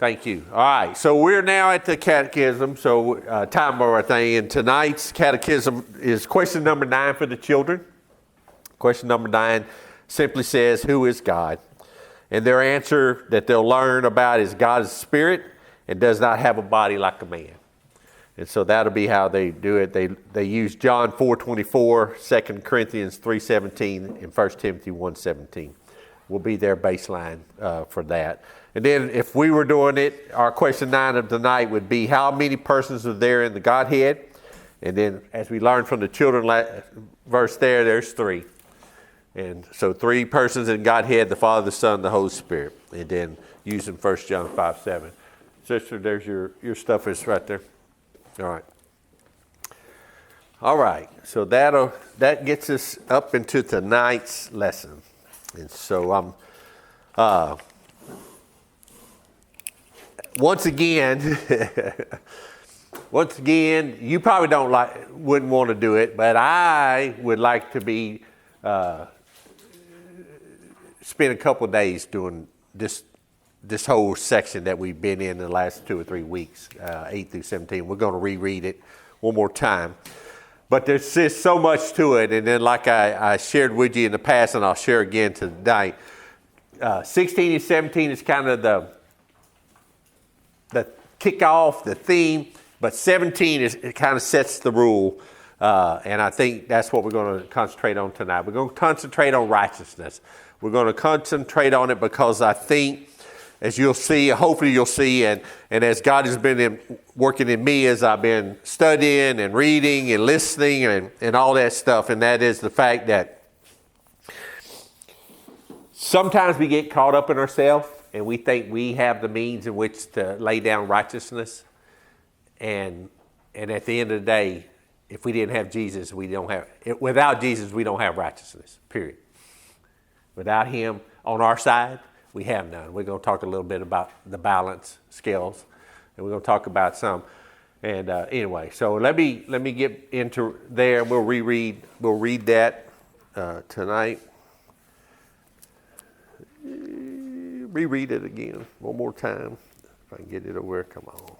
Thank you. All right, so we're now at the catechism, so time of our thing, and tonight's catechism is question number 9 for the children. Question number 9 simply says, who is God? And their answer that they'll learn about is God is spirit and does not have a body like a man. And so that'll be how they do it. They use John 4:24, 2 Corinthians 3:17, and 1 Timothy 1:17 will be their baseline for that. And then if we were doing it, our question 9 of tonight would be, how many persons are there in the Godhead? And then as we learned from the children verse there's 3. And so 3 persons in Godhead, the Father, the Son, the Holy Spirit. And then using 1 John 5:7. Sister, there's your stuff is right there. All right. So that gets us up into tonight's lesson. And so once again, you probably wouldn't want to do it, but I would like to be spend a couple of days doing this whole section that we've been in the last 2 or 3 weeks, 8 through 17. We're going to reread it one more time. But there's just so much to it. And then like I shared with you in the past, and I'll share again tonight, 16 and 17 is kind of the kickoff, the theme. But 17 it kind of sets the rule. And I think that's what we're going to concentrate on tonight. We're going to concentrate on righteousness. We're going to concentrate on it because I think, as you'll see, hopefully you'll see, and as God has been working in me as I've been studying and reading and listening and all that stuff, and that is the fact that sometimes we get caught up in ourselves and we think we have the means in which to lay down righteousness. And at the end of the day, if we didn't have Jesus, without Jesus, we don't have righteousness, period. Without him on our side, we have none. We're going to talk a little bit about the balance scales, and we're going to talk about some. And anyway, so let me get into there. We'll read that tonight. Reread it again one more time. If I can get it over, come on.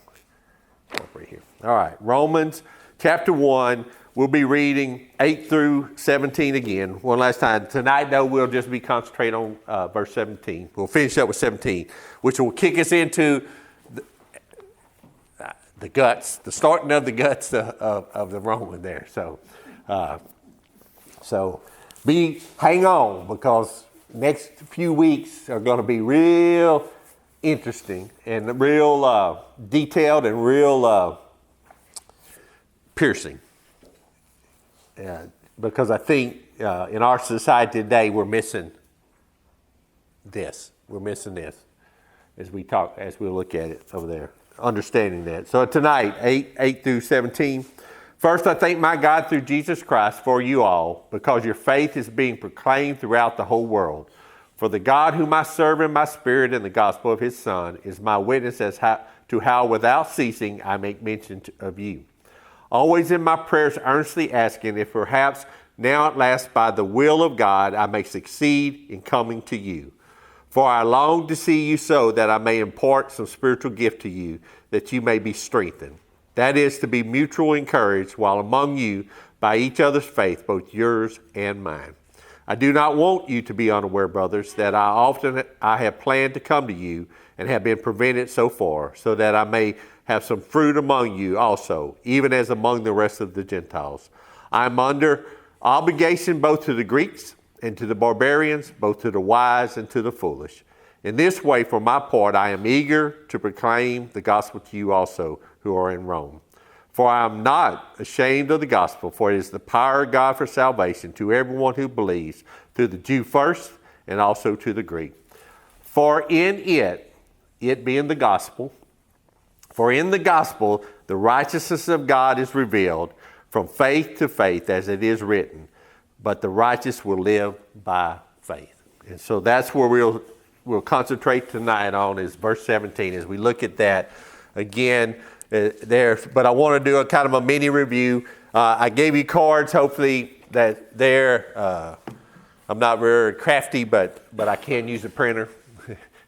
Right here. All right, Romans chapter 1. We'll be reading 8 through 17 again, one last time. Tonight, though, we'll just be concentrating on verse 17. We'll finish up with 17, which will kick us into the guts, the starting of the guts of the Roman there. So hang on, because next few weeks are going to be real interesting and real detailed and real piercing. Because I think in our society today, we're missing this. We're missing this as we look at it over there, understanding that. So tonight, 8 through 17. First, I thank my God through Jesus Christ for you all, because your faith is being proclaimed throughout the whole world. For the God whom I serve in my spirit in the gospel of his Son is my witness to how without ceasing I make mention of you. Always in my prayers earnestly asking if perhaps now at last by the will of God I may succeed in coming to you. For I long to see you so that I may impart some spiritual gift to you, that you may be strengthened. That is, to be mutually encouraged while among you by each other's faith, both yours and mine. I do not want you to be unaware, brothers, that I have planned to come to you and have been prevented so far, so that I may have some fruit among you also, even as among the rest of the Gentiles. I am under obligation both to the Greeks and to the barbarians, both to the wise and to the foolish. In this way, for my part, I am eager to proclaim the gospel to you also who are in Rome. For I am not ashamed of the gospel, for it is the power of God for salvation to everyone who believes, to the Jew first and also to the Greek. For in it being the gospel, for in the gospel, the righteousness of God is revealed from faith to faith, as it is written, but the righteous will live by faith. And so that's where we'll concentrate tonight on, is verse 17, as we look at that again there. But I want to do a kind of a mini review. I gave you cards, hopefully that there. I'm not very crafty, but I can use a printer,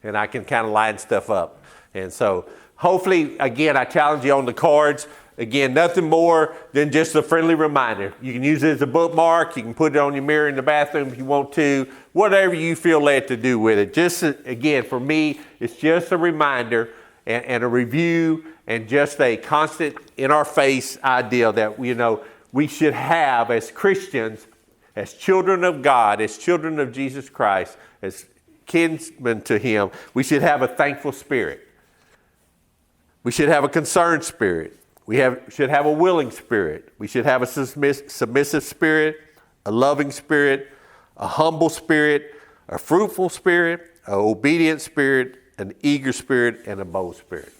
and I can kind of line stuff up. And so hopefully, again, I challenge you on the cards. Again, nothing more than just a friendly reminder. You can use it as a bookmark. You can put it on your mirror in the bathroom if you want to. Whatever you feel led to do with it. Just, again, for me, it's just a reminder and a review and just a constant in-our-face idea that, we should have as Christians, as children of God, as children of Jesus Christ, as kinsmen to Him, we should have a thankful spirit. We should have a concerned spirit. We should have a willing spirit. We should have a submissive spirit, a loving spirit, a humble spirit, a fruitful spirit, an obedient spirit, an eager spirit, and a bold spirit.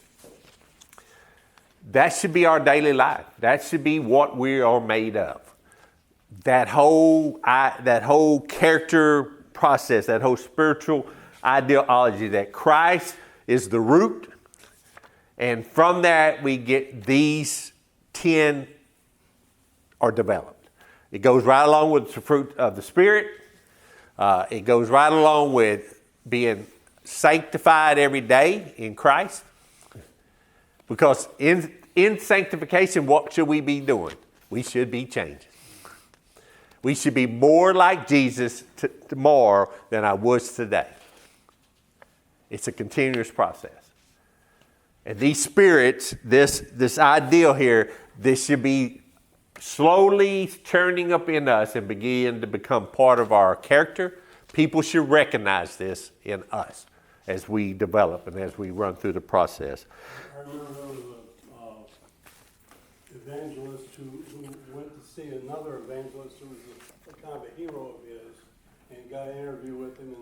That should be our daily life. That should be what we are made of. That whole character process, that whole spiritual ideology that Christ is the root, and from that we get these 10 are developed. It goes right along with the fruit of the Spirit. It goes right along with being sanctified every day in Christ. Because in sanctification, what should we be doing? We should be changing. We should be more like Jesus tomorrow than I was today. It's a continuous process. And these spirits, this ideal here, this should be slowly churning up in us and begin to become part of our character. People should recognize this in us as we develop and as we run through the process. I remember there was an evangelist who went to see another evangelist who was a kind of a hero of his, and got an interview with him,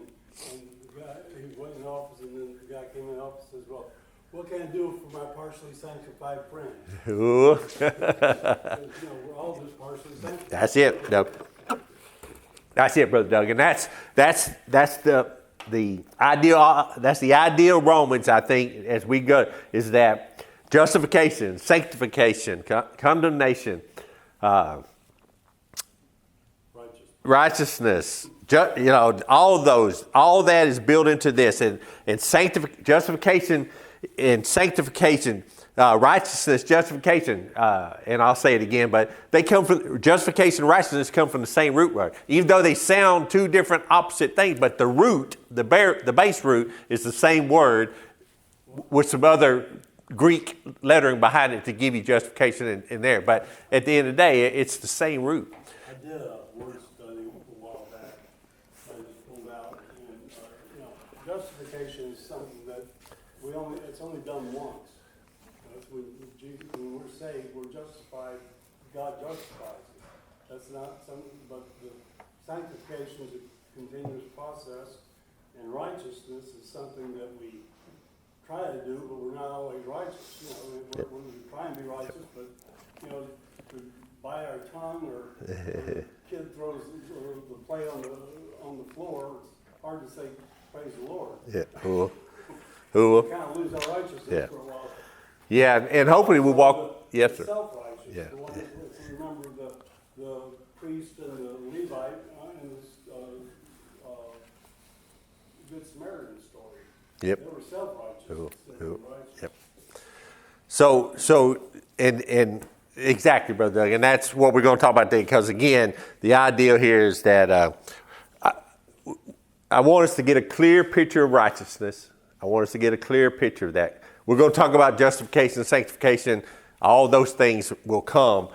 and the guy, he went in the office, and then the guy came in the office and says, well, what can I do for my partially sanctified friend? Ooh. We're all just partially sanctified. That's it, Doug. That's it, Brother Doug. And that's the ideal Romans, I think, as we go, is that justification, sanctification, condemnation, righteousness, all that is built into this. And justification and sanctification, righteousness, justification, and I'll say it again, but they come from, justification and righteousness come from the same root word. Even though they sound two different opposite things, but the root, the base root is the same word with some other Greek lettering behind it to give you justification in there. But at the end of the day, it's the same root. I did a word study a while back. I just pulled out, and justification is something that it's only done once. When we're saved, we're justified. God justifies us. That's not something, but the sanctification is a continuous process, and righteousness is something that we try to do, but we're not always righteous. We try and be righteous, but to bite our tongue, or the kid throws the plate on the floor, it's hard to say praise the Lord. Yeah. Cool. We kind of lose our righteousness for a while. Yeah, and hopefully we'll walk. Yes, sir. Self-righteous. Yeah. The one that, if you remember the priest and the Levite in this Good Samaritan story. Yep. They were self-righteous. Yep. So, and exactly, Brother Doug, and that's what we're going to talk about today. Because again, the idea here is that I want us to get a clear picture of righteousness. I want us to get a clear picture of that. We're going to talk about justification, sanctification. All those things will come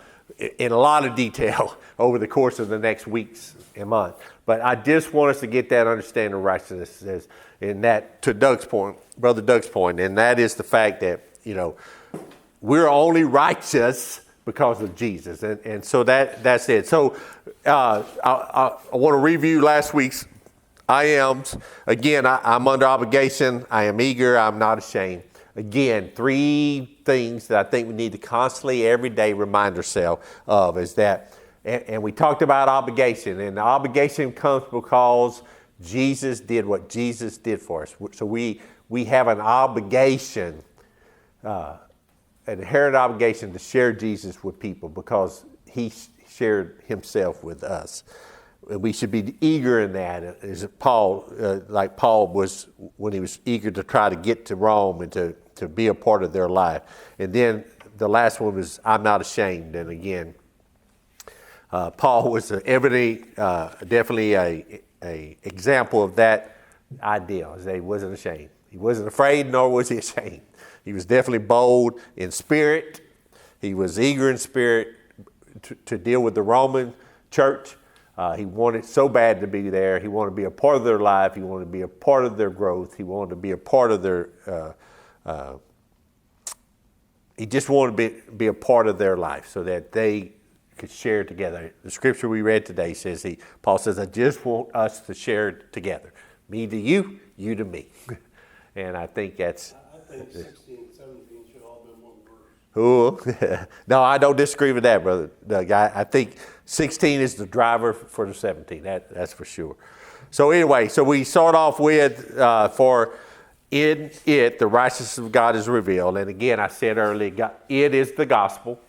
in a lot of detail over the course of the next weeks and months. But I just want us to get that understanding of righteousness, and that, to Doug's point, Brother Doug's point, and that is the fact that, we're only righteous because of Jesus. And so that's it. So I want to review last week's I ams. Again, I'm under obligation. I am eager. I'm not ashamed. Again, 3 things that I think we need to constantly, every day, remind ourselves of is that, and we talked about obligation, and the obligation comes because Jesus did what Jesus did for us. So we have an obligation, an inherent obligation to share Jesus with people because he shared himself with us. We should be eager in that, as Paul, like Paul was when he was eager to try to get to Rome and to to be a part of their life. And then the last one was, I'm not ashamed. And again, Paul was definitely a example of that idea. As he wasn't ashamed. He wasn't afraid, nor was he ashamed. He was definitely bold in spirit. He was eager in spirit to deal with the Roman church. He wanted so bad to be there. He wanted to be a part of their life. He wanted to be a part of their growth. He wanted to be a part of their, he just wanted to be a part of their life so that they could share together. The scripture we read today says, Paul says, I just want us to share together. Me to you, you to me. And I think that's... I think 16 and 17 should all be one verse. Ooh. No, I don't disagree with that, Brother Doug. I think 16 is the driver for the 17. That's for sure. So anyway, so we start off with, for in it, the righteousness of God is revealed. And again, I said earlier, it is the gospel.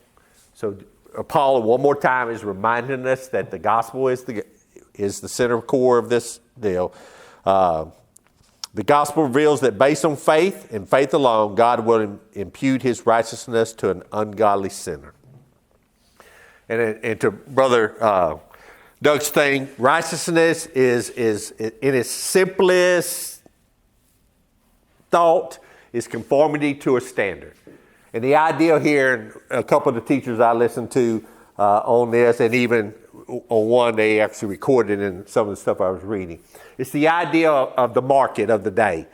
So Paul, one more time, is reminding us that the gospel is the center core of this deal. The gospel reveals that based on faith and faith alone, God will impute his righteousness to an ungodly sinner. And to Brother Doug's thing, righteousness is in its simplest thought is conformity to a standard. And the idea here, and a couple of the teachers I listened to on this, and even on one they actually recorded in some of the stuff I was reading. It's the idea of the market of the day.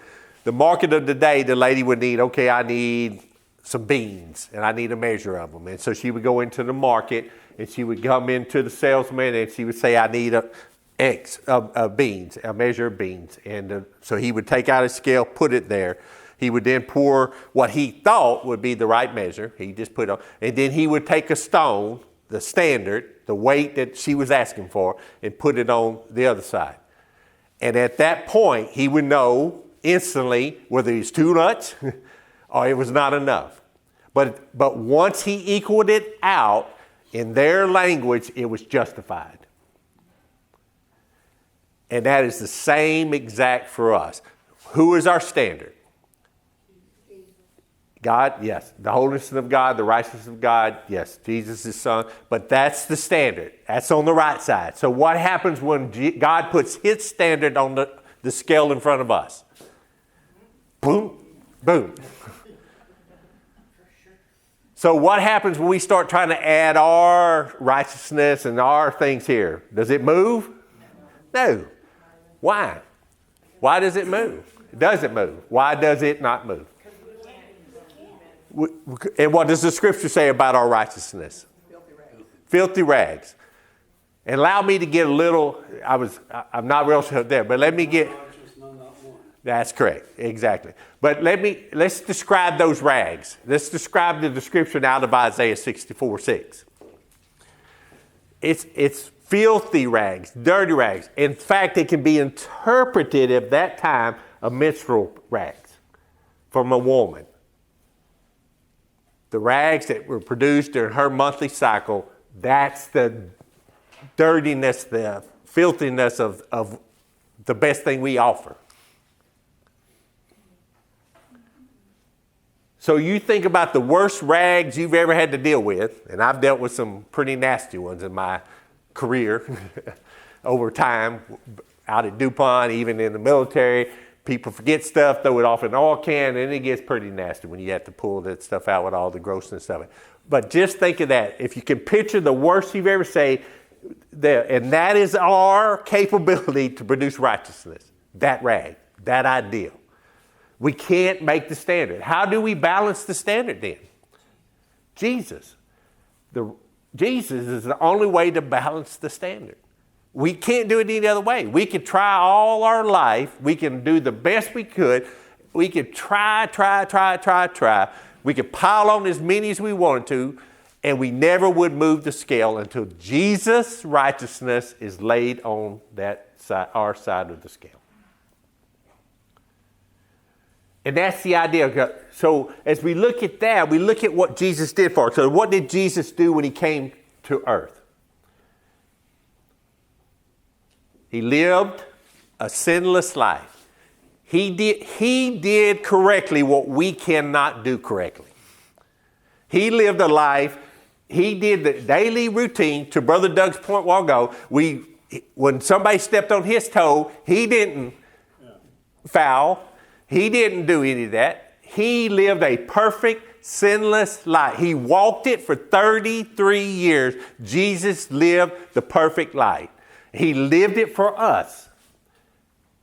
The market of the day, the lady would need, okay, I need some beans and I need a measure of them. And so she would go into the market and she would come into the salesman and she would say, I need beans, a measure of beans. And so he would take out a scale, put it there. He would then pour what he thought would be the right measure. He just put it on. And then he would take a stone, the standard, the weight that she was asking for, and put it on the other side. And at that point, he would know instantly whether he's too much or it was not enough. But once he equaled it out, in their language, it was justified. And that is the same exact for us. Who is our standard? God, yes. The holiness of God, the righteousness of God, yes. Jesus, his son. But that's the standard. That's on the right side. So what happens when God puts his standard on the scale in front of us? Boom, boom. So what happens when we start trying to add our righteousness and our things here? Does it move? No. Why? Why does it move? Does it move? Why does it not move? And what does the scripture say about our righteousness? Filthy rags. Filthy rags. And allow me to get a little, I'm not real sure there, but let me get, that's correct, exactly. But let's describe those rags. Let's describe the description out of Isaiah 64:6. It's filthy rags, dirty rags. In fact, it can be interpreted at that time of menstrual rags from a woman. The rags that were produced during her monthly cycle, that's the dirtiness, the filthiness of the best thing we offer. So you think about the worst rags you've ever had to deal with, and I've dealt with some pretty nasty ones in my career over time, out at DuPont, even in the military. People forget stuff, throw it off in an oil can, and it gets pretty nasty when you have to pull that stuff out with all the grossness of it. But just think of that. If you can picture the worst you've ever seen, and that is our capability to produce righteousness, that rag, that ideal. We can't make the standard. How do we balance the standard then? Jesus. Jesus is the only way to balance the standard. We can't do it any other way. We could try all our life. We can do the best we could. We could try. We could pile on as many as we wanted to, and we never would move the scale until Jesus' righteousness is laid on that side, our side of the scale. And that's the idea. So as we look at that, we look at what Jesus did for us. So what did Jesus do when he came to earth? He lived a sinless life. He did correctly what we cannot do correctly. He lived a life. He did the daily routine. To Brother Doug's point a while ago, when somebody stepped on his toe, he didn't foul. He didn't do any of that. He lived a perfect, sinless life. He walked it for 33 years. Jesus lived the perfect life. He lived it for us.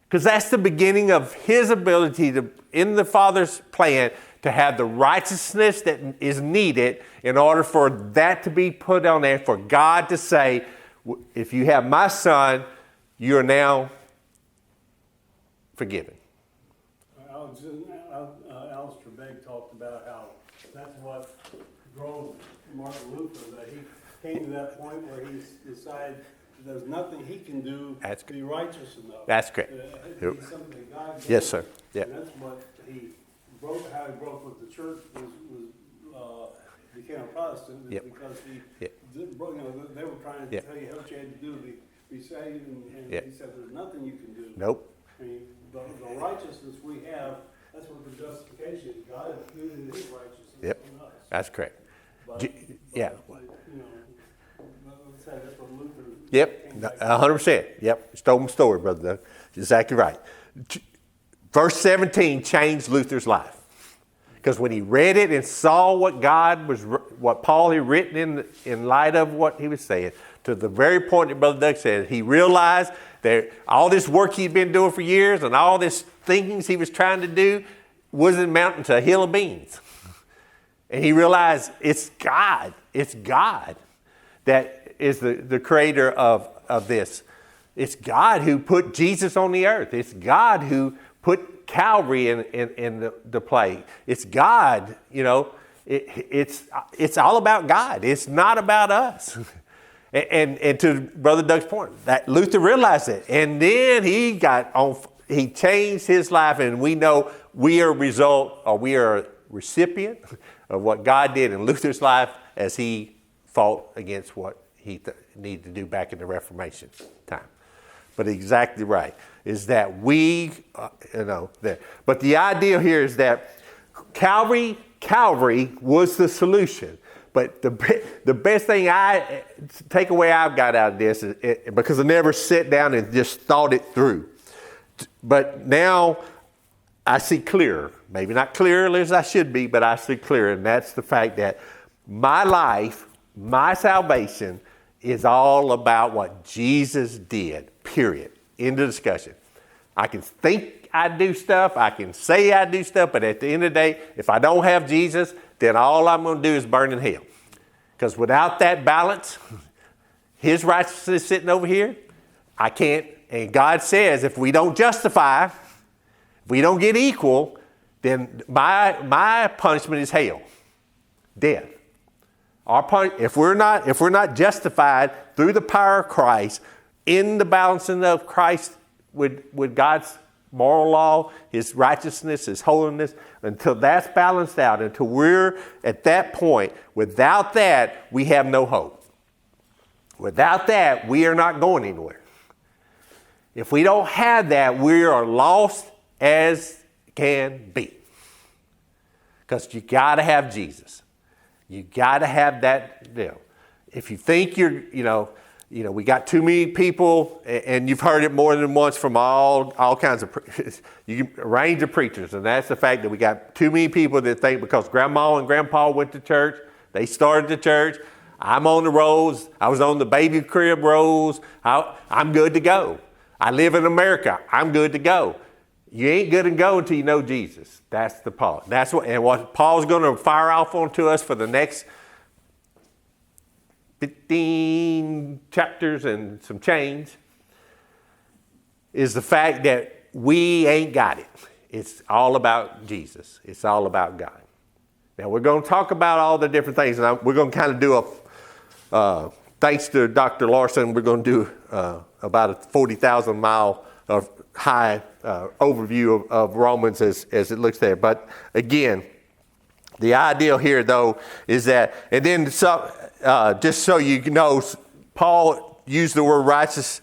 Because that's the beginning of his ability to, in the Father's plan, to have the righteousness that is needed in order for that to be put on there, for God to say, if you have my son, you are now forgiven. Alistair Begg talked about how that's what drove Martin Luther, that he came to that point where he decided there's nothing he can do to be righteous enough. That's correct. It's something God gave. Yes, sir. Yeah. And that's what he broke, how he broke with the church became a Protestant, because he, they were trying to tell you what you had to do to be saved, and he said, there's nothing you can do. Nope. I mean, the righteousness we have, that's what the justification is. God imputed his righteousness on us. That's correct. But, yeah. That's what Luther. Yep, 100%. Yep, stole my story, Brother Doug. Exactly right. Verse 17 changed Luther's life. Because when he read it and saw what Paul had written in light of what he was saying, to the very point that Brother Doug said, he realized that all this work he'd been doing for years and all this thinkings he was trying to do wasn't amounting to a hill of beans. And he realized it's God that is the creator of this. It's God who put Jesus on the earth. It's God who put Calvary in the play. It's God, it's all about God. It's not about us. And to Brother Doug's point, that Luther realized it. And then he changed his life, and we know we are a recipient of what God did in Luther's life as he fought against what he needed to do back in the Reformation time. But exactly right, is that but the idea here is that Calvary was the solution. But the best takeaway I've got out of this is because I never sat down and just thought it through. But now I see clearer. Maybe not clearer as I should be, but I see clearer. And that's the fact that my life, my salvation, is all about what Jesus did, period. End of discussion. I can think I do stuff, I can say I do stuff, but at the end of the day, if I don't have Jesus, then all I'm going to do is burn in hell. Because without that balance, his righteousness sitting over here, I can't. And God says if we don't justify, if we don't get equal, then my punishment is hell, death. If we're not justified through the power of Christ, in the balancing of Christ with God's moral law, his righteousness, his holiness, until that's balanced out, until we're at that point, without that, we have no hope. Without that, we are not going anywhere. If we don't have that, we are lost as can be. Because you got to have Jesus. You got to have that deal. If you think we got too many people, and you've heard it more than once from all kinds of a range of preachers, and that's the fact that we got too many people that think because Grandma and Grandpa went to church, they started the church. I'm on the roads. I was on the baby crib roads. I'm good to go. I live in America. I'm good to go. You ain't good to go until you know Jesus. That's the part. What Paul's going to fire off onto us for the next 15 chapters and some change is the fact that we ain't got it. It's all about Jesus. It's all about God. Now we're going to talk about all the different things, and we're going to kind of do thanks to Dr. Larson, we're going to do about a 40,000 mile of high overview of Romans as it looks there. But again, the ideal here though is that, and then just so you know, Paul used the word righteous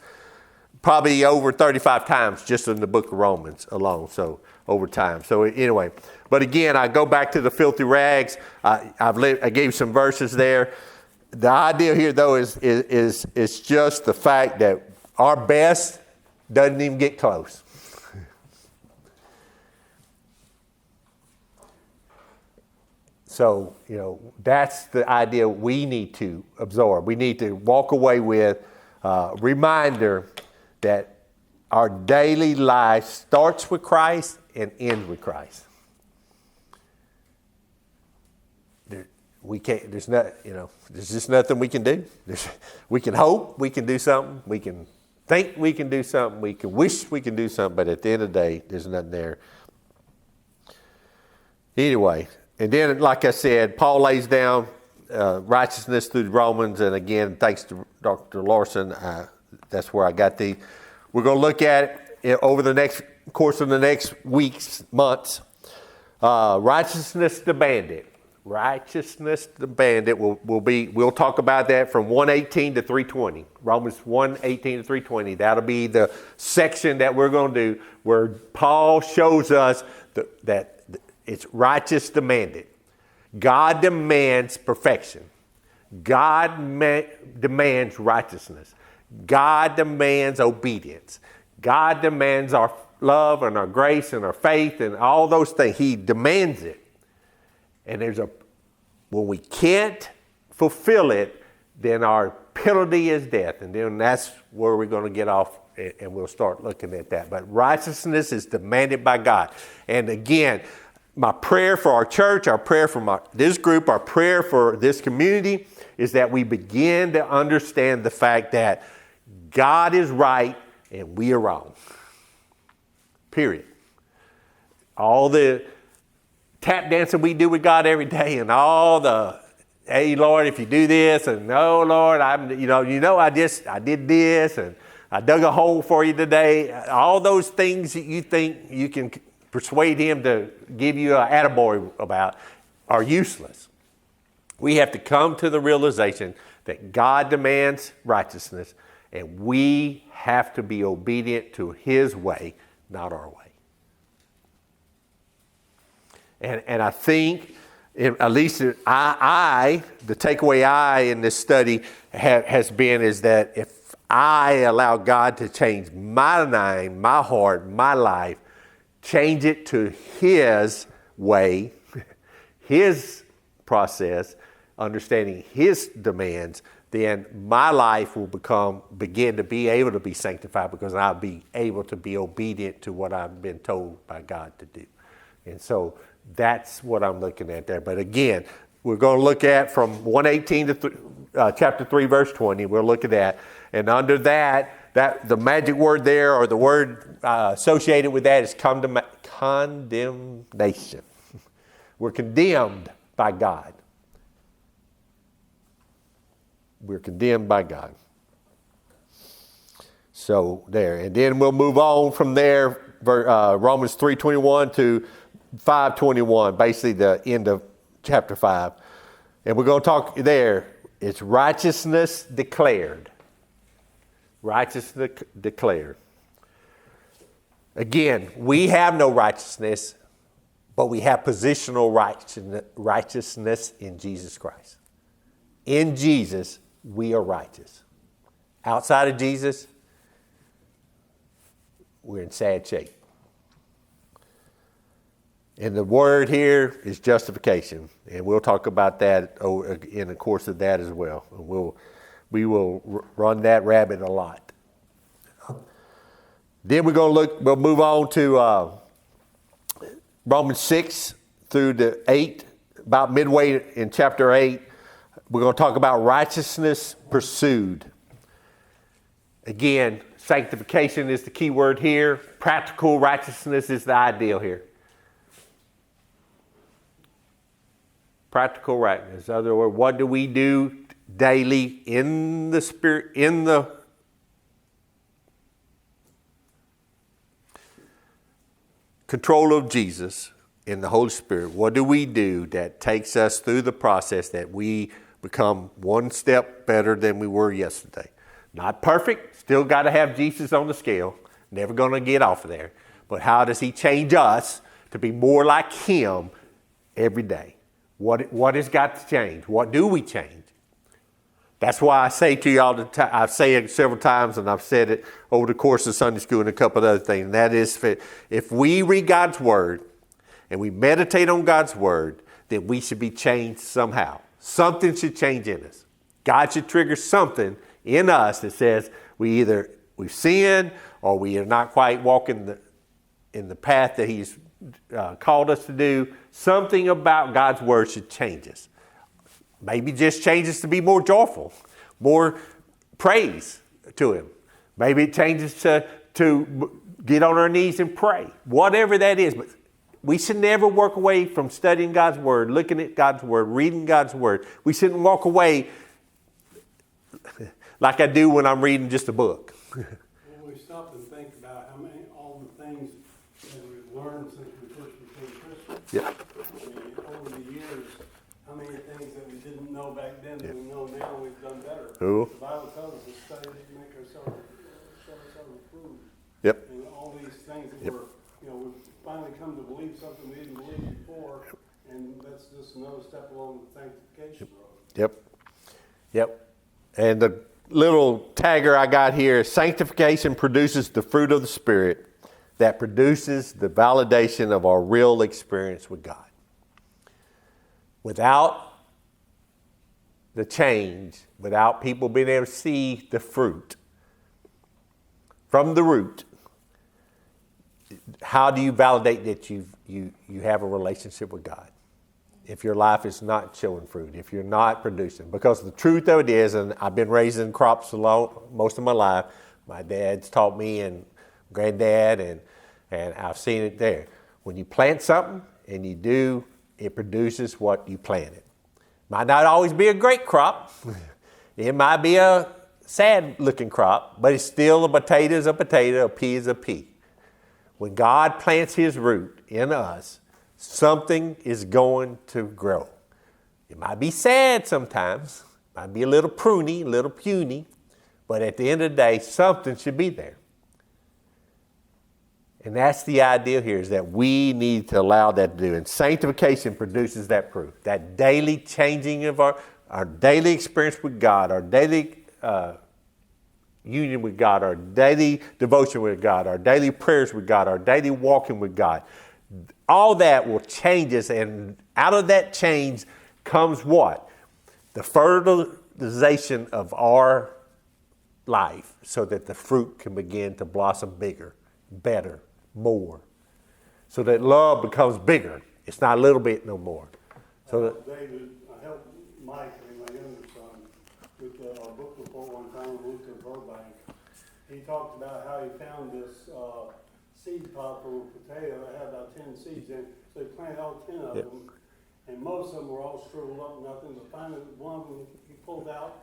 probably over 35 times just in the book of Romans alone, so over time. So anyway, but again, I go back to the filthy rags. I gave some verses there. The idea here, though, is just the fact that our best doesn't even get close. So, that's the idea we need to absorb. We need to walk away with a reminder that our daily life starts with Christ and ends with Christ. We can't, there's just nothing we can do. We can hope we can do something. We can think we can do something. We can wish we can do something. But at the end of the day, there's nothing there. Anyway, and then, like I said, Paul lays down righteousness through the Romans. And again, thanks to Dr. Larson, that's where I got the. We're going to look at it over the course of the next weeks, months. Righteousness demanded. Righteousness demanded. We'll talk about that from 118 to 320. Romans 118 to 320. That'll be the section that we're going to do where Paul shows us that it's righteous demanded. God demands perfection. God demands righteousness. God demands obedience. God demands our love and our grace and our faith and all those things. He demands it. And when we can't fulfill it, then our penalty is death. And then that's where we're going to get off, and we'll start looking at that. But righteousness is demanded by God. And again, my prayer for our church, our prayer for this group, our prayer for this community is that we begin to understand the fact that God is right and we are wrong. Period. All the tap dancing we do with God every day and all the, hey, Lord, if you do this, and no, Lord, I did this and I dug a hole for you today. All those things that you think you can persuade him to give you an attaboy about are useless. We have to come to the realization that God demands righteousness and we have to be obedient to his way, not our way. And I think, at least the takeaway in this study has been is that if I allow God to change my mind, my heart, my life, change it to his way, his process, understanding his demands, then my life will begin to be able to be sanctified because I'll be able to be obedient to what I've been told by God to do. And so that's what I'm looking at there. But again, we're going to look at from 118 to chapter 3, verse 20. We'll look at that. And under that the magic word there, or the word associated with that, is condemnation. We're condemned by God. We're condemned by God. So there. And then we'll move on from there, Romans 3:21 to 5:21, basically the end of chapter 5. And we're going to talk there. It's righteousness declared. Righteousness declared. Again, we have no righteousness, but we have positional righteousness in Jesus Christ. In Jesus, we are righteous. Outside of Jesus, we're in sad shape. And the word here is justification. And we'll talk about that in the course of that as well. We will run that rabbit a lot. Then we'll move on to Romans 6 through to 8, about midway in chapter 8. We're going to talk about righteousness pursued. Again, sanctification is the key word here. Practical righteousness is the ideal here. Practical righteousness. In other words, what do we do daily in the Spirit, in the control of Jesus, in the Holy Spirit? What do we do that takes us through the process that we become one step better than we were yesterday? Not perfect, still got to have Jesus on the scale, never going to get off of there. But how does he change us to be more like him every day? What has got to change? What do we change? That's why I say to you all the time, I've said it several times, and I've said it over the course of Sunday school and a couple of other things. And that is, if we read God's word and we meditate on God's word, then we should be changed somehow. Something should change in us. God should trigger something in us that says we've sinned or we are not quite walking in the path that he's called us to do. Something about God's word should change us. Maybe just changes to be more joyful, more praise to him. Maybe it changes to get on our knees and pray. Whatever that is. But we should never walk away from studying God's word, looking at God's word, reading God's word. We shouldn't walk away like I do when I'm reading just a book. When we stop and think about all the things that we've learned since we first became Christians. Yeah. Over the years, how many things that we didn't know back then that we know now we've done better. Cool. The Bible tells us to study to make ourselves approved. Yep. And all these things that we've finally come to believe something we didn't believe before, and that's just another step along the sanctification road. Yep. And the little tagger I got here, sanctification produces the fruit of the Spirit that produces the validation of our real experience with God. Without the change, without people being able to see the fruit from the root, how do you validate that you have a relationship with God? If your life is not showing fruit, if you're not producing. Because the truth of it is, and I've been raising crops most of my life. My dad's taught me, and granddad, and I've seen it there. When you plant something and you do, it produces what you planted. Might not always be a great crop. It might be a sad looking crop, but it's still a potato is a potato, a pea is a pea. When God plants his root in us, something is going to grow. It might be sad sometimes, might be a little pruny, a little puny, but at the end of the day, something should be there. And that's the idea here, is that we need to allow that to do. And sanctification produces that proof, that daily changing of our daily experience with God, our daily union with God, our daily devotion with God, our daily prayers with God, our daily walking with God. All that will change us, and out of that change comes what? The fertilization of our life so that the fruit can begin to blossom bigger, better, more. So that love becomes bigger. It's not a little bit no more. So that, David, I helped Mike, my younger son, with our book report one time in Luther Burbank. He talked about how he found this seed pod from a potato that had about 10 seeds in it. So he planted all 10 of them, and most of them were all shriveled up, nothing. But finally, one of them he pulled out,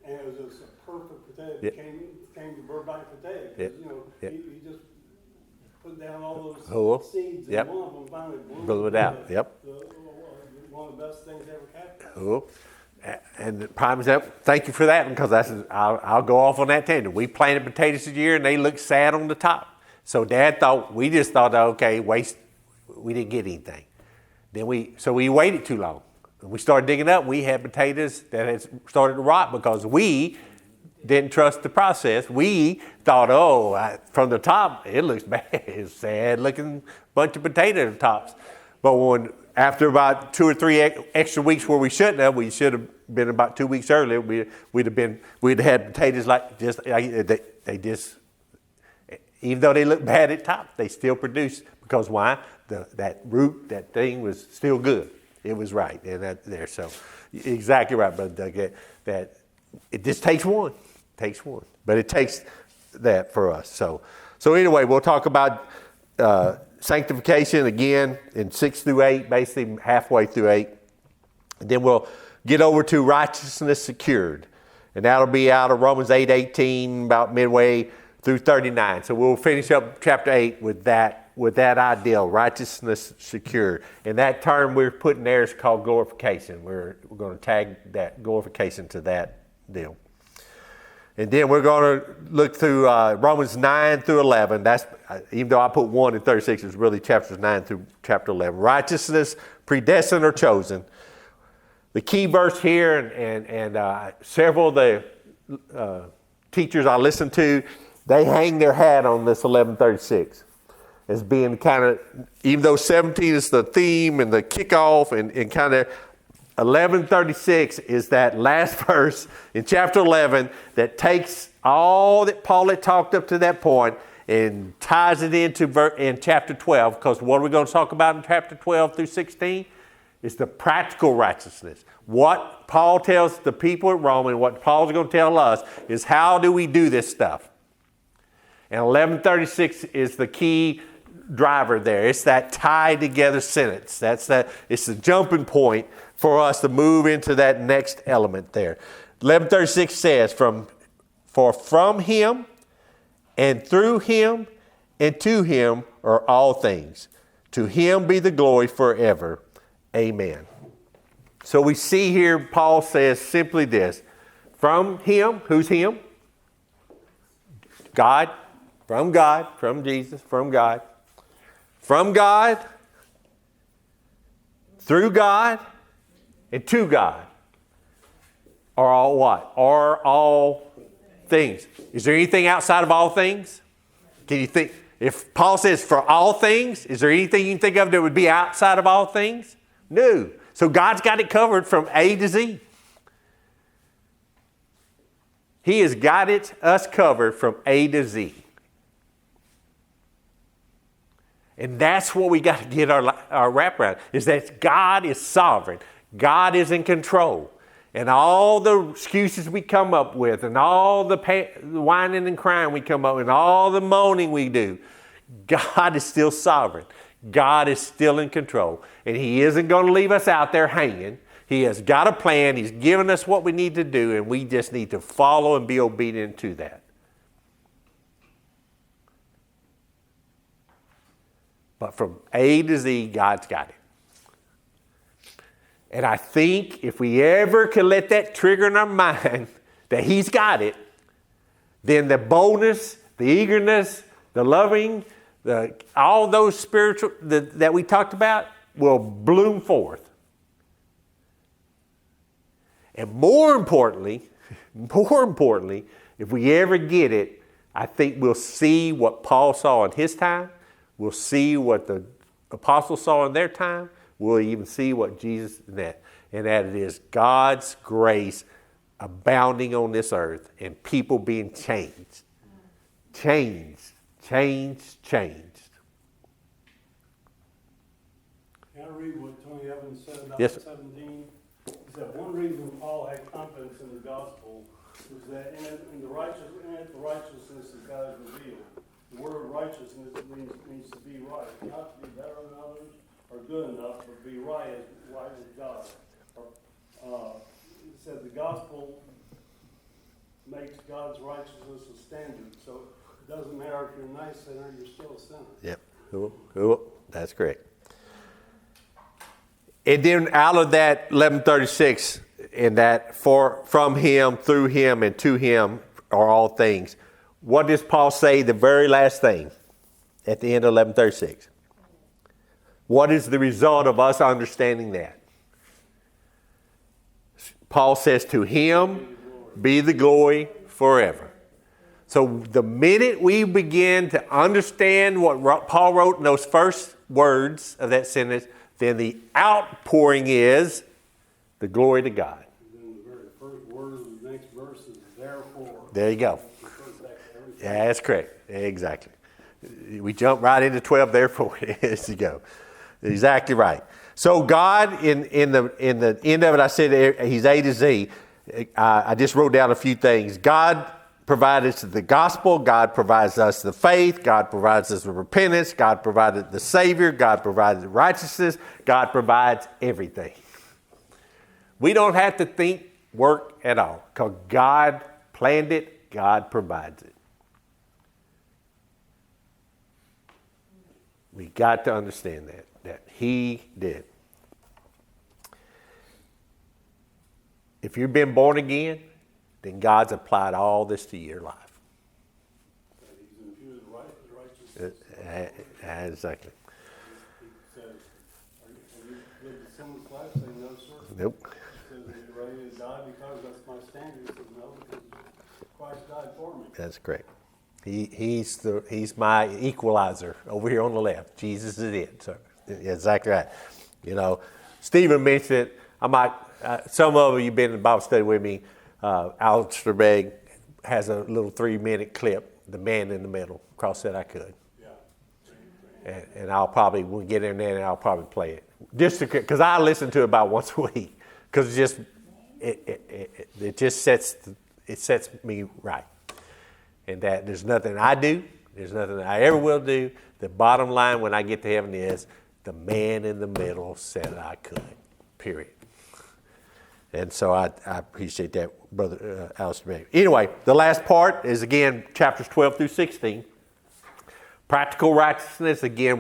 and it was just a perfect potato. It came to Burbank potato. Because, he just put down all those seeds, and one of them finally blew it out. One of the best things ever happened. Cool. And the prime example, thank you for that, because I'll go off on that tangent. We planted potatoes this year, and they looked sad on the top. So Dad we just thought, okay, we didn't get anything. So we waited too long. When we started digging up, we had potatoes that had started to rot because we didn't trust the process. We thought, from the top, it looks bad. It's a sad looking bunch of potato tops. But after about 2 or 3 extra weeks where we shouldn't have, we should have been about 2 weeks earlier, we'd had potatoes they just, even though they look bad at top, they still produce. Because why? That root, that thing was still good. It was right. And so exactly right, brother. That it just takes one. But it takes that for us. So anyway, we'll talk about sanctification again in 6 through 8, basically halfway through 8. And then we'll get over to righteousness secured. And that'll be out of Romans 8:18, about midway through 39. So we'll finish up chapter 8 with that ideal, righteousness secured. And that term we're putting there is called glorification. We're going to tag that glorification to that deal. And then we're going to look through Romans 9 through 11. That's, even though I put 1 in 36, it's really chapters 9 through chapter 11. Righteousness, predestined or chosen. The key verse here, and several of the teachers I listen to, they hang their hat on this 11:36 as being kind of, even though 17 is the theme and the kickoff, and kind of 11:36 is that last verse in chapter 11 that takes all that Paul had talked up to that point and ties it into in chapter 12, because what are we going to talk about in chapter 12 through 16 is the practical righteousness. What Paul tells the people at Rome and what Paul's going to tell us is how do we do this stuff. And 11:36 is the key driver there. It's that tied together sentence. It's the jumping point for us to move into that next element there. 11:36 says, For from him and through him and to him are all things. To him be the glory forever. Amen. So we see here Paul says simply this. From him, who's him? God. From God, from Jesus, from God. From God, through God, and to God are all what? Are all things. Is there anything outside of all things? Can you think, if Paul says for all things, is there anything you can think of that would be outside of all things? No. So God's got it covered from A to Z. He has got us covered from A to Z. And that's what we got to get our wrap around, is that God is sovereign. God is in control. And all the excuses we come up with, and all the whining and crying we come up with, and all the moaning we do, God is still sovereign. God is still in control. And He isn't going to leave us out there hanging. He has got a plan. He's given us what we need to do, and we just need to follow and be obedient to that. But from A to Z, God's got it. And I think if we ever can let that trigger in our mind that He's got it, then the boldness, the eagerness, the loving, all those spiritual that we talked about will bloom forth. And more importantly, if we ever get it, I think we'll see what Paul saw in his time. We'll see what the apostles saw in their time. We'll even see what Jesus did. And that it is God's grace abounding on this earth and people being changed. Changed. Can I read what Tony Evans said about Yes. 17? He said one reason Paul had confidence in the gospel was that in the righteousness that God has revealed. The word righteousness means to be right, not to be better than others or good enough, but be right with God. It said the gospel makes God's righteousness a standard. So it doesn't matter if you're a nice sinner, you're still a sinner. Yep. That's correct. And then out of that 11:36, in that from Him, through Him, and to Him are all things. What does Paul say the very last thing at the end of 11:36? What is the result of us understanding that? Paul says, to Him be the glory forever. So the minute we begin to understand what Paul wrote in those first words of that sentence, then the outpouring is the glory to God. And then the very first word of the next verse is therefore. There you go. Yeah, that's correct. Exactly. We jump right into 12, therefore. There you go. Exactly right. So God, in the end of it, I said He's A to Z. I just wrote down a few things. God provided us the gospel. God provides us the faith. God provides us the repentance. God provided the Savior. God provided the righteousness. God provides everything. We don't have to think, work at all, because God planned it. God provides it. We got to understand that He did. If you've been born again, then God's applied all this to your life. That he's infused righteousness. Exactly. He says, have you lived a sinless life? Say, no, sir. Nope. He says, are you ready to die because that's my standard? He says, no, because Christ died for me. That's great. He's my equalizer over here on the left. Jesus is it. So exactly right. You know, Stephen mentioned it. Some of you been in Bible study with me. Alistair Begg has a little 3-minute clip, the man in the middle. Cross that I could. Yeah. And I'll probably, we'll get in there and I'll probably play it. Just because I listen to it about once a week. Because it just sets me right. And that there's nothing I do, there's nothing I ever will do. The bottom line when I get to heaven is the man in the middle said I could, period. And so I appreciate that, Brother Alistair Begg. Anyway, the last part is, again, chapters 12 through 16. Practical righteousness. Again,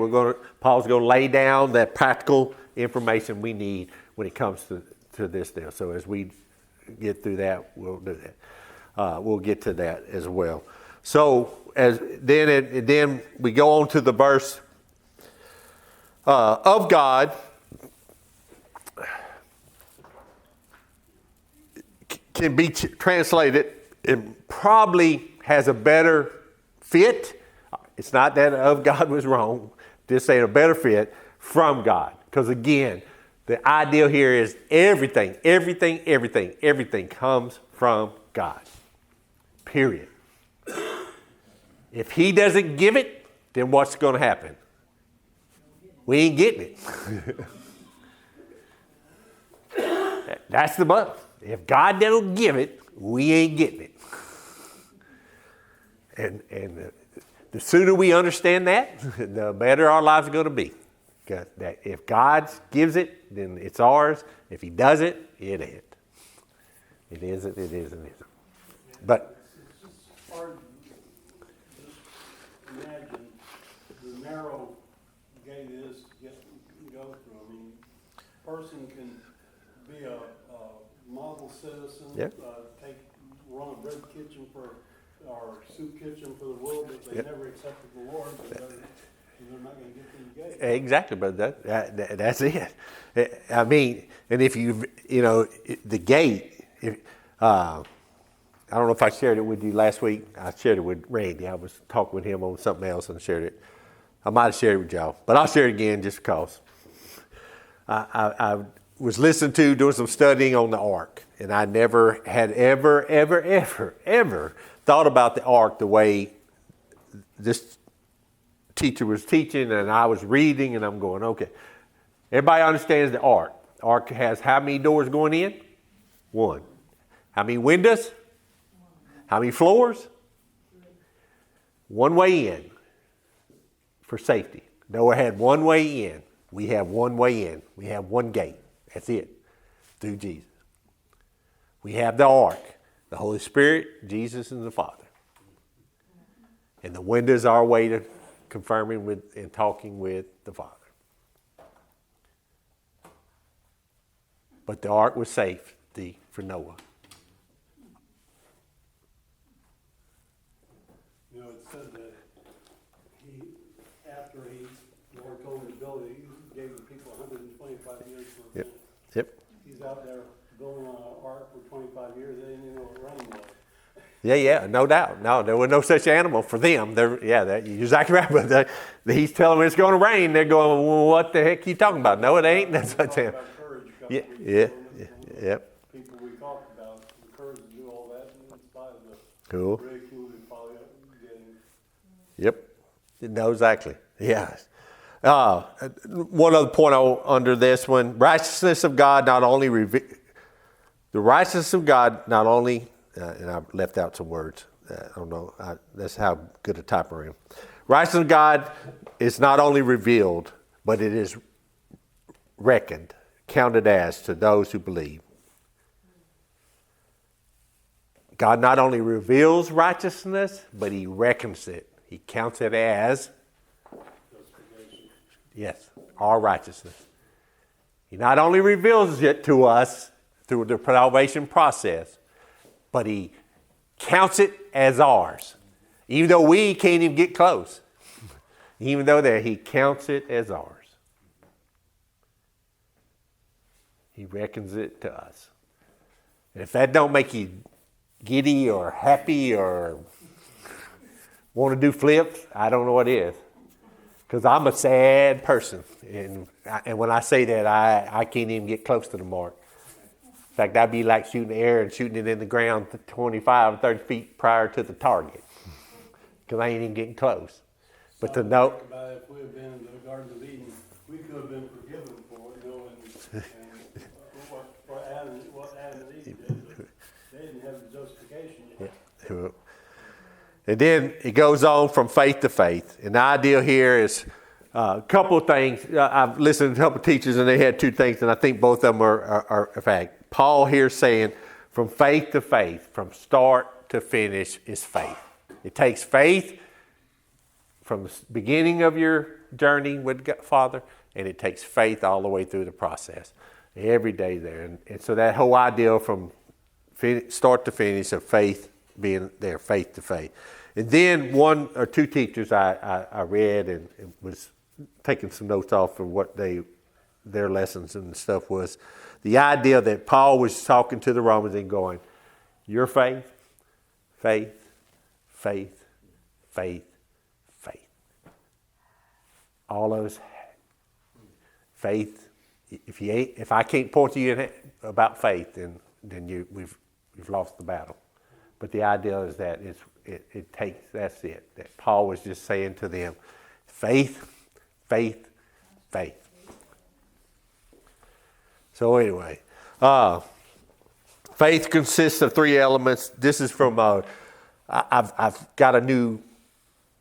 Paul's going to lay down that practical information we need when it comes to this deal. So as we get through that, we'll do that. We'll get to that as well. So then we go on to the verse of God can be translated. It probably has a better fit. It's not that of God was wrong. Just saying a better fit from God. Because again, the ideal here is everything comes from God. Period. If he doesn't give it, then what's going to happen? We ain't getting it. That's the button. If God don't give it, we ain't getting it. And the sooner we understand that, the better our lives are going to be. That if God gives it, then it's ours. If he doesn't, it ain't. It isn't. But It's just hard to imagine the narrow gate it is to go through. I mean, a person can be a model citizen, Yep. Run a bread kitchen or soup kitchen for the world, but they Yep. never accepted the Lord, but they're not going to get through the gate. exactly, but that's it. I mean, and if the gate, I don't know if I shared it with you last week. I shared it with Randy. I was talking with him on something else and shared it. I might have shared it with y'all, but I'll share it again just because. I was doing some studying on the ark, and I never had ever thought about the ark the way this teacher was teaching, and I was reading, and I'm going, okay. Everybody understands the ark. The ark has how many doors going in? 1. How many windows? How many floors? 1 way in for safety. Noah had 1 way in. We have 1 way in. We have 1 gate. That's it. Through Jesus. We have the ark, the Holy Spirit, Jesus, and the Father. And the window is our way to confirming with and talking with the Father. But the ark was safety for Noah. You know, it said that after the Lord told him to build it, he gave the people 125 years for Yep. it. Yep. He's out there building on an ark for 25 years. They didn't even know what rain was. Yeah, no doubt. No, there was no such animal for them. You're exactly right. But he's telling them it's going to rain. They're going, well, what the heck are you talking about? No, it ain't. That's what We I'm talked about courage a couple Yeah, weeks yeah, ago, yeah, and yep. people we talked about, the courage to do all that, in spite of the Cool. ridicule they probably getting. Yep. No, exactly. Yeah. One other point under this one: righteousness of God not only the righteousness of God not only. And I left out some words. I don't know. That's how good a typer I am. Righteousness of God is not only revealed, but it is reckoned, counted as to those who believe. God not only reveals righteousness, but he reckons it. He counts it as, yes, our righteousness. He not only reveals it to us through the salvation process, but he counts it as ours. Even though we can't even get close. Even though there, he counts it as ours. He reckons it to us. And if that don't make you giddy or happy or want to do flips, I don't know what is. Because I'm a sad person. And when I say that, I can't even get close to the mark. In fact, I'd be like shooting the air and shooting it in the ground 25 or 30 feet prior to the target. Because I ain't even getting close. But to know... About if we had been in the Garden of Eden, we could have been forgiven for it, and what Adam and Eve did, but they didn't have the justification yet. Yeah. And then it goes on from faith to faith. And the idea here is a couple of things. I've listened to a couple of teachers, and they had two things, and I think both of them are in fact. Paul here saying from faith to faith, from start to finish is faith. It takes faith from the beginning of your journey with God, Father, and it takes faith all the way through the process. Every day there. And so that whole idea from start to finish of faith being there, faith to faith. And then one or two teachers I read and was taking some notes off of what their lessons and stuff was. The idea that Paul was talking to the Romans and going, your faith, faith, faith, faith, faith. All of us, faith. If I can't point to you about faith, then we've lost the battle. But the idea is that it takes, that's it. That Paul was just saying to them, faith, faith, faith. So anyway, faith consists of three elements. This is from I've got a new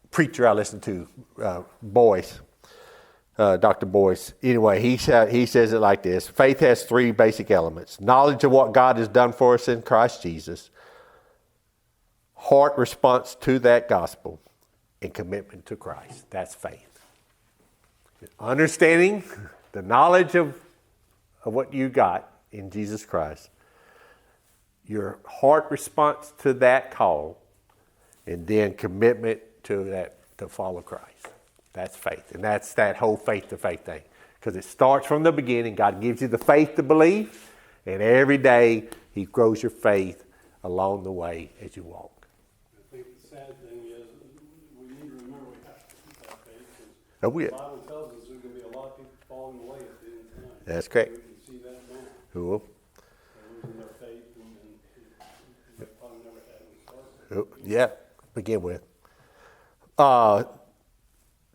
preacher I listen to, Boyce. Dr. Boyce. Anyway, he says it like this. Faith has three basic elements. Knowledge of what God has done for us in Christ Jesus. Heart response to that gospel. And commitment to Christ. That's faith. Understanding the knowledge of what you got in Jesus Christ. Your heart response to that call. And then commitment to follow Christ. That's faith. And that's that whole faith to faith thing. Because it starts from the beginning. God gives you the faith to believe. And every day he grows your faith along the way as you walk. I think the sad thing is we need to remember we have to keep that faith. Oh, The Bible tells us there's going to be a lot of people falling away at the end of time. That's correct. We can see that now. Cool. They're losing their faith and they probably never had any started. Yeah, begin with.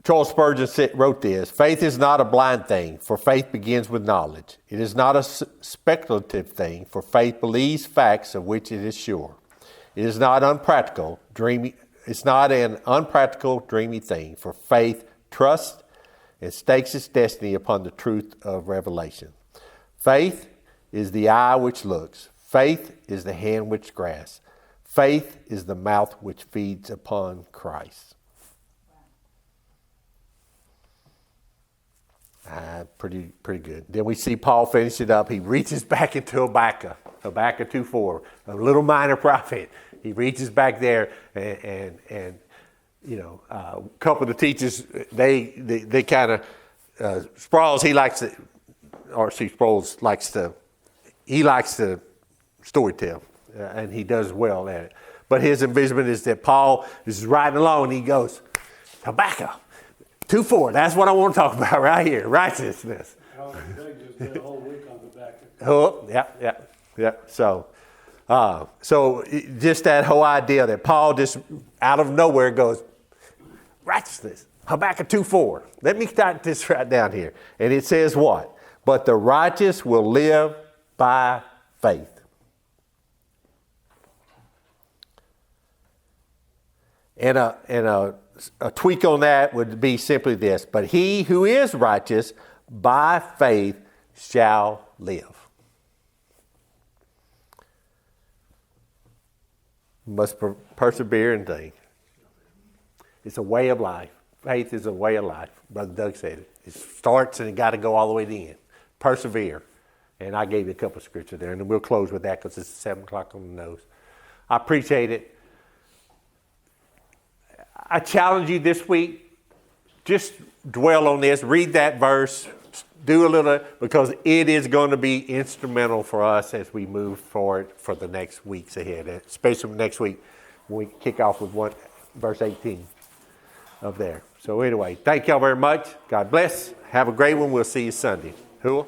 Charles Spurgeon wrote this, faith is not a blind thing, for faith begins with knowledge. It is not a speculative thing, for faith believes facts of which it is sure. It is not unpractical, dreamy. It's not an unpractical, dreamy thing, for faith trusts and stakes its destiny upon the truth of revelation. Faith is the eye which looks. Faith is the hand which grasps. Faith is the mouth which feeds upon Christ. Pretty good. Then we see Paul finish it up. He reaches back into Habakkuk 2:4, a little minor prophet. He reaches back there and a couple of the teachers, they kind of, Sproul likes to storytell, and he does well at it. But his envisionment is that Paul is riding along and he goes, Habakkuk 2:4, that's what I want to talk about right here, righteousness. They just did a whole week on the back. Oh, yeah. So just that whole idea that Paul just out of nowhere goes, righteousness, Habakkuk 2:4. Let me start this right down here. And it says what? But the righteous will live by faith. And a tweak on that would be simply this, but he who is righteous by faith shall live. Must persevere in things. It's a way of life. Faith is a way of life. Brother Doug said it. It starts and it got to go all the way to the end. Persevere. And I gave you a couple of scriptures there, and we'll close with that because it's 7 o'clock on the nose. I appreciate it. I challenge you this week, just dwell on this, read that verse, do a little, because it is going to be instrumental for us as we move forward for the next weeks ahead, especially next week when we kick off with verse 18 of there. So anyway, thank y'all very much. God bless. Have a great one. We'll see you Sunday. Who?